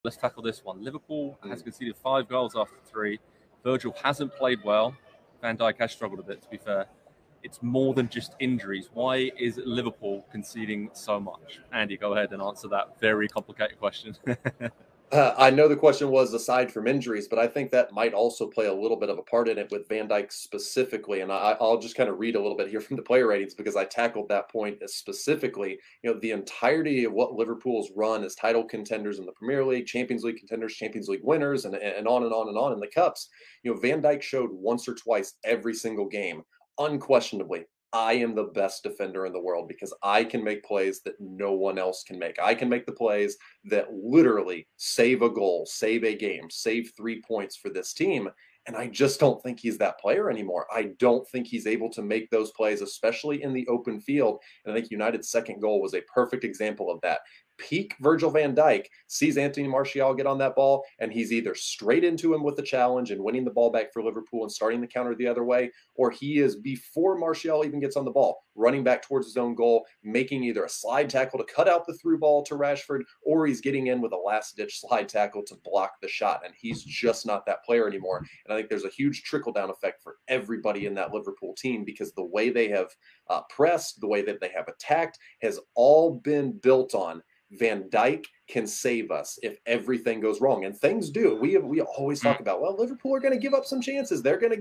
Let's tackle this one. Liverpool has conceded 5 goals after 3. Virgil hasn't played well. Van Dijk has struggled a bit, to be fair. It's more than just injuries. Why is Liverpool conceding so much? Andy, go ahead and answer that very complicated question. I know the question was aside from injuries, but I think that might also play a little bit of a part in it with Van Dijk specifically. And I'll just kind of read a little bit here from the player ratings because I tackled that point specifically. The entirety of what Liverpool's run as title contenders in the Premier League, Champions League contenders, Champions League winners, and on and on and on in the cups. Van Dijk showed once or twice every single game, unquestionably, I am the best defender in the world because I can make plays that no one else can make. I can make the plays that literally save a goal, save a game, save 3 points for this team. And I just don't think he's that player anymore. I don't think he's able to make those plays, especially in the open field. And I think United's second goal was a perfect example of that. Peak Virgil van Dijk sees Anthony Martial get on that ball, and he's either straight into him with the challenge and winning the ball back for Liverpool and starting the counter the other way, or he is, before Martial even gets on the ball, running back towards his own goal, making either a slide tackle to cut out the through ball to Rashford, or he's getting in with a last-ditch slide tackle to block the shot, and he's just not that player anymore. And I think there's a huge trickle-down effect for everybody in that Liverpool team because the way they have pressed, the way that they have attacked has all been built on Van Dijk can save us if everything goes wrong, and things do. We always talk about, well, Liverpool are going to give up some chances. They're going to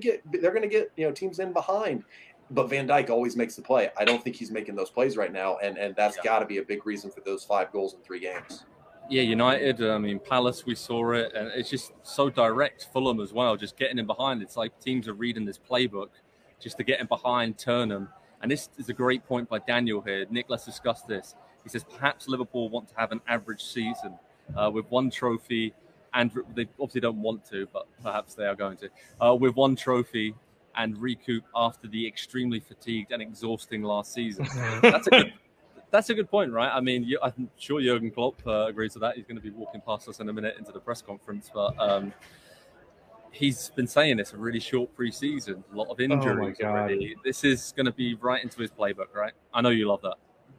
get teams in behind, but Van Dijk always makes the play. I don't think he's making those plays right now, and that's got to be a big reason for those 5 goals in 3 games. Yeah, United, Palace, we saw it, and it's just so direct. Fulham as well, just getting in behind. It's like teams are reading this playbook just to get in behind, turn them. And this is a great point by Daniel here. Nick, let's discuss this. He says perhaps Liverpool want to have an average season with 1 trophy, and they obviously don't want to, but perhaps they are going to, with 1 trophy and recoup after the extremely fatigued and exhausting last season. That's a good point, right? I mean, I'm sure Jurgen Klopp agrees with that. He's going to be walking past us in a minute into the press conference, but he's been saying it's a really short pre-season, a lot of injuries already. This is going to be right into his playbook, right? I know you love that.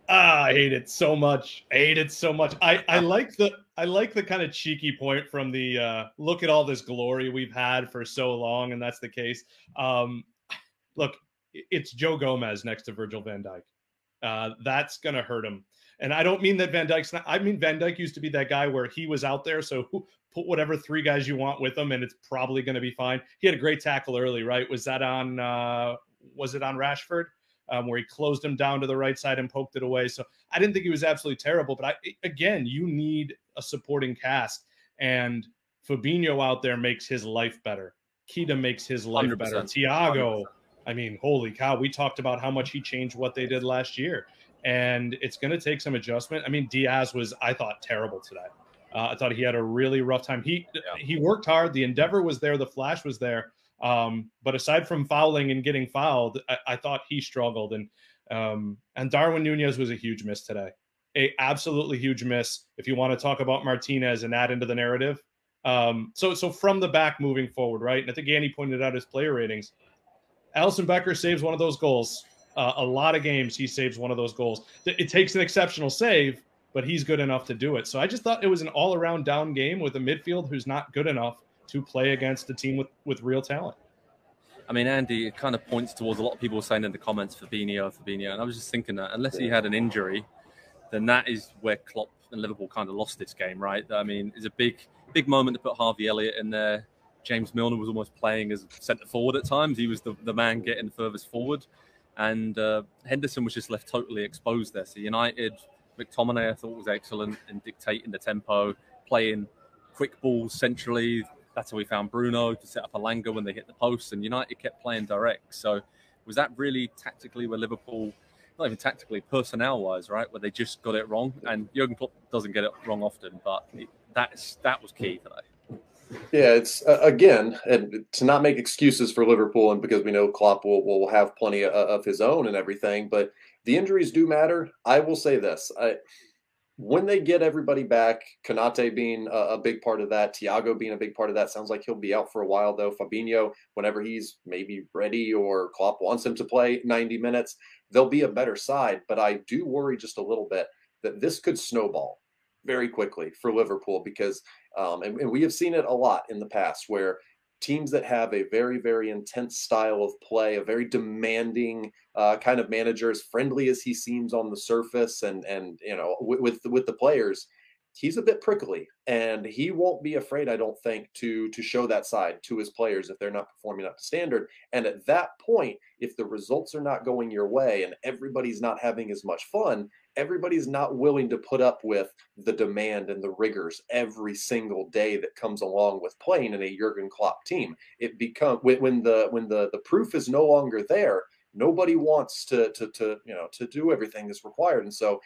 I hate it so much. I like the kind of cheeky point from the look at all this glory we've had for so long, and that's the case. Look, it's Joe Gomez next to Virgil van Dijk. That's going to hurt him. And I don't mean that Van Dijk's not. I mean, Van Dijk used to be that guy where he was out there, so put whatever 3 guys you want with him, and it's probably going to be fine. He had a great tackle early, right? Was it on Rashford? Where he closed him down to the right side and poked it away. So I didn't think he was absolutely terrible, but again, you need a supporting cast, and Fabinho out there makes his life better. Keita makes his life 100%. Better. Thiago, 100%. I mean, holy cow, we talked about how much he changed what they did last year, and it's going to take some adjustment. I mean, Diaz was, I thought, terrible today. I thought he had a really rough time. He worked hard. The endeavor was there. The flash was there. But aside from fouling and getting fouled, I thought he struggled. And Darwin Nunez was a huge miss today. A absolutely huge miss if you want to talk about Martinez and add into the narrative. So from the back moving forward, right? And I think Andy pointed out his player ratings. Alisson Becker saves one of those goals. A lot of games he saves one of those goals. It takes an exceptional save, but he's good enough to do it. So I just thought it was an all-around down game with a midfield who's not good enough to play against a team with real talent. I mean, Andy, it kind of points towards a lot of people saying in the comments, Fabinho, and I was just thinking that unless he had an injury, then that is where Klopp and Liverpool kind of lost this game, right? I mean, it's a big moment to put Harvey Elliott in there. James Milner was almost playing as centre forward at times. He was the man getting furthest forward, and Henderson was just left totally exposed there. So United, McTominay, I thought was excellent in dictating the tempo, playing quick balls centrally. That's how we found Bruno to set up Alanga when they hit the post, and United kept playing direct. So was that really tactically where Liverpool, not even tactically, personnel-wise, right, where they just got it wrong? And Jurgen Klopp doesn't get it wrong often, but that was key today. Yeah, it's again, and to not make excuses for Liverpool, and because we know Klopp will have plenty of his own and everything, but the injuries do matter. I will say this. When they get everybody back, Konate being a big part of that, Thiago being a big part of that, sounds like he'll be out for a while, though. Fabinho, whenever he's maybe ready or Klopp wants him to play 90 minutes, they'll be a better side. But I do worry just a little bit that this could snowball. very quickly for Liverpool because, and we have seen it a lot in the past where teams that have a very, very intense style of play, a very demanding kind of manager, as friendly as he seems on the surface, and with the players, he's a bit prickly, and he won't be afraid, I don't think, to show that side to his players if they're not performing up to standard. And at that point, if the results are not going your way and everybody's not having as much fun, everybody's not willing to put up with the demand and the rigors every single day that comes along with playing in a Jurgen Klopp team. It becomes when the proof is no longer there, nobody wants to do everything that's required. And so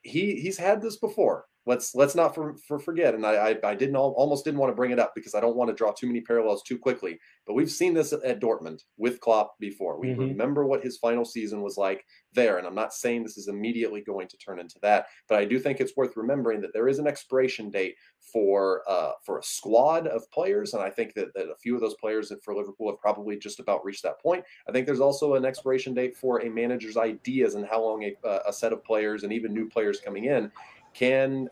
he's had this before. Let's not forget. And I almost didn't want to bring it up because I don't want to draw too many parallels too quickly. But we've seen this at Dortmund with Klopp before. We remember what his final season was like there. And I'm not saying this is immediately going to turn into that, but I do think it's worth remembering that there is an expiration date for a squad of players. And I think that a few of those players for Liverpool have probably just about reached that point. I think there's also an expiration date for a manager's ideas and how long a set of players and even new players coming in can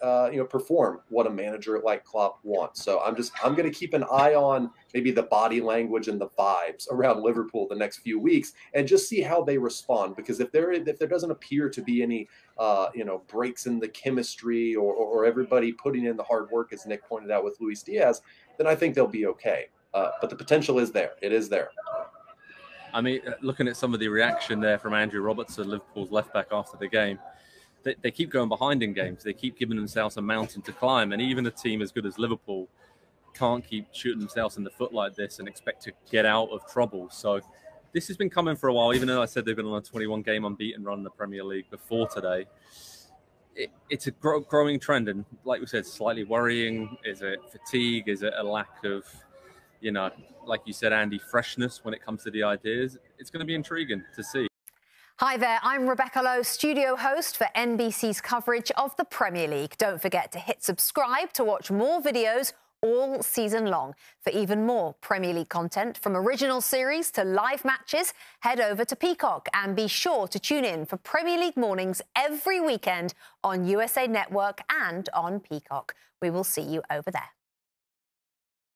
perform what a manager like Klopp wants. So I'm going to keep an eye on maybe the body language and the vibes around Liverpool the next few weeks and just see how they respond. Because if there doesn't appear to be any breaks in the chemistry or everybody putting in the hard work, as Nick pointed out with Luis Diaz, then I think they'll be okay. But the potential is there. It is there. I mean, looking at some of the reaction there from Andrew Robertson, Liverpool's left back after the game, they keep going behind in games. They keep giving themselves a mountain to climb. And even a team as good as Liverpool can't keep shooting themselves in the foot like this and expect to get out of trouble. So this has been coming for a while, even though I said they've been on a 21-game unbeaten run in the Premier League before today. It's a growing trend. And like we said, slightly worrying. Is it fatigue? Is it a lack of, like you said, Andy, freshness when it comes to the ideas? It's going to be intriguing to see. Hi there, I'm Rebecca Lowe, studio host for NBC's coverage of the Premier League. Don't forget to hit subscribe to watch more videos all season long. For even more Premier League content, from original series to live matches, head over to Peacock and be sure to tune in for Premier League mornings every weekend on USA Network and on Peacock. We will see you over there.